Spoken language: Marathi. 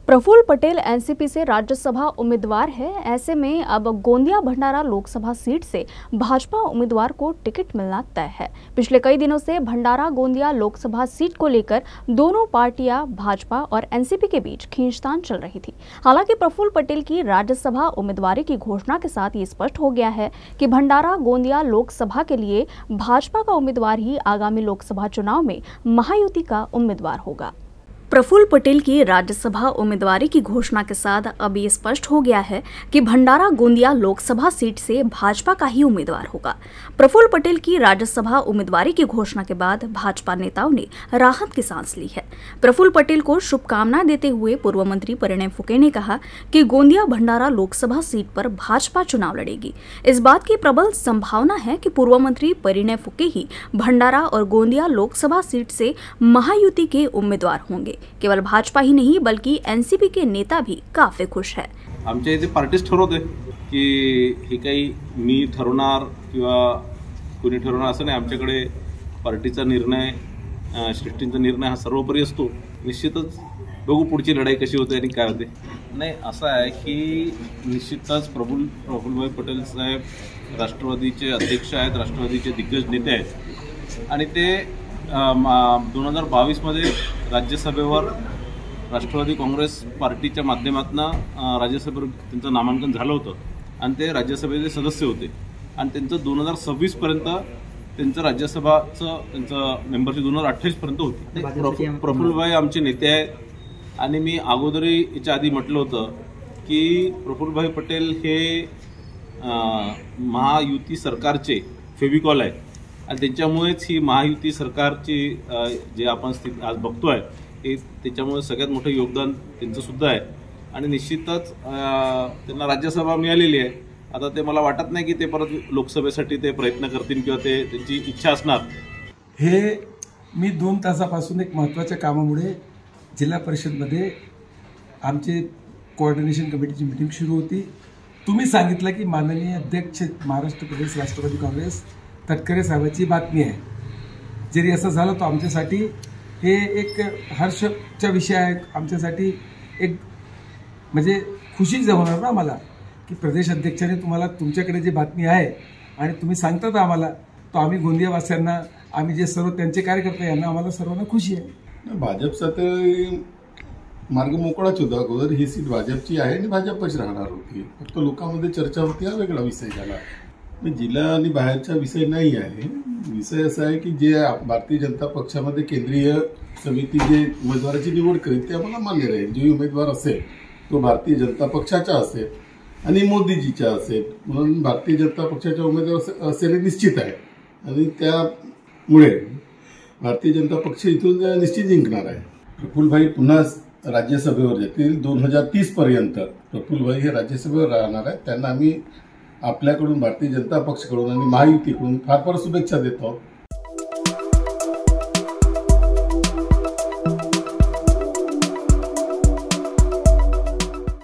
प्रफुल्ल पटेल एनसीपी से राज्यसभा उम्मीदवार है। ऐसे में अब गोंदिया भंडारा लोकसभा सीट से भाजपा उम्मीदवार को टिकट मिलना तय है। पिछले कई दिनों से भंडारा गोंदिया लोकसभा सीट को लेकर दोनों पार्टियां भाजपा और एनसीपी के बीच खींचतान चल रही थी। हालांकि प्रफुल्ल पटेल की राज्यसभा उम्मीदवारी की घोषणा के साथ ये स्पष्ट हो गया है कि भंडारा गोंदिया लोकसभा के लिए भाजपा का उम्मीदवार ही आगामी लोकसभा चुनाव में महायुति का उम्मीदवार होगा। प्रफुल्ल पटेल की राज्यसभा उम्मीदवारी की घोषणा के साथ अब ये स्पष्ट हो गया है कि भंडारा गोंदिया लोकसभा सीट से भाजपा का ही उम्मीदवार होगा। प्रफुल्ल पटेल की राज्यसभा उम्मीदवारी की घोषणा के बाद भाजपा नेताओं ने राहत की सांस ली है। प्रफुल्ल पटेल को शुभकामनाएं देते हुए पूर्व मंत्री परिणय फुके ने कहा कि गोंदिया भंडारा लोकसभा सीट पर भाजपा चुनाव लड़ेगी। इस बात की प्रबल संभावना है कि पूर्व मंत्री परिणय फुके ही भंडारा और गोंदिया लोकसभा सीट से महायुति के उम्मीदवार होंगे। केवल भाजपा ही नहीं बल्कि एनसीपी के नेता भी काफी खुश है। आमच्या इथे पार्टीज ठरवते की हे काही मी ठरवणार किंवा कोणी ठरवणार असं नाही। आमच्याकडे पार्टीचा निर्णय श्रेष्ठींचा निर्णय हा सर्वोपरी असतो। निश्चितच बघू पुढची लढाई कशी होते आणि काय होते। नाही असं आहे की निश्चितच प्रफुल्लभाई पटेल साहेब राष्ट्रवादीचे अध्यक्ष आहेत, राष्ट्रवादीचे दिग्गज नेते आहेत आणि ते 2022 मध्ये राज्यसभेवर राष्ट्रवादी काँग्रेस पार्टीच्या माध्यमातून राज्यसभेवर त्यांचं नामांकन झालं होतं आणि ते राज्यसभेचे सदस्य होते आणि त्यांचं 2026 पर्यंत त्यांचं राज्यसभाचं त्यांचं मेंबरशिप 2028 पर्यंत होती। प्रफुल्लभाई आमचे नेते आहेत आणि मी अगोदरही याच्या आधी म्हटलं होतं की प्रफुल्लभाई पटेल हे महायुती सरकारचे फेविकॉल आहेत आणि त्यांच्यामुळेच ही महायुती सरकारची जे आपण स्थिती आज बघतोय हे त्याच्यामुळे सगळ्यात मोठं योगदान त्यांचं सुद्धा आहे आणि निश्चितच त्यांना राज्यसभा मिळालेली आहे। आता ते मला वाटत नाही की ते परत लोकसभेसाठी ते प्रयत्न करतील किंवा ते त्यांची इच्छा असणार। हे मी 2 तासापासून एक महत्त्वाच्या कामामुळे जिल्हा परिषदमध्ये आमचे कोऑर्डिनेशन कमिटीची मीटिंग सुरू होती। तुम्ही सांगितलं की माननीय अध्यक्ष महाराष्ट्र प्रदेश राष्ट्रवादी काँग्रेस तटकरे साहेबांची बातमी आहे। जरी असं झालं तर आमच्यासाठी हे एक हर्षाचा विषय आहे। आमच्यासाठी एक म्हणजे खुशीच होणार ना आम्हाला की प्रदेश अध्यक्षाने तुम्हाला तुमच्याकडे जी बातमी आहे आणि तुम्ही सांगतात आम्हाला, तो आम्ही गोंदियावासियांना, आम्ही जे सर्व त्यांचे कार्यकर्ते यांना आम्हाला सर्वांना खुशी आहे। भाजपचा तर मार्ग मोकळाच होता। अगोदर ही सीट भाजपची आहे आणि भाजपच राहणार होती। फक्त लोकांमध्ये चर्चा होती, हा वेगळा विषय झाला। जिल्हा आणि बाहेरचा विषय नाही आहे। विषय असा आहे की जे भारतीय जनता पक्षामध्ये केंद्रीय समिती जे उमेदवाराची निवड करेल ते आम्हाला मान्य राहील। जो उमेदवार असेल तो भारतीय जनता पक्षाचा असेल आणि मोदीजीचा असेल, म्हणून भारतीय जनता पक्षाचा उमेदवार असेल हे निश्चित आहे आणि त्यामुळे भारतीय जनता पक्ष इथून निश्चित जिंकणार आहे। प्रफुल्लभाई पुन्हा राज्यसभेवर येतील। 2030 पर्यंत प्रफुल्लभाई हे राज्यसभेवर राहणार आहेत। त्यांना आम्ही आपल्याकडून भारतीय जनता पक्षाकडून आणि महायुतीकडून फार फार शुभेच्छा देतो।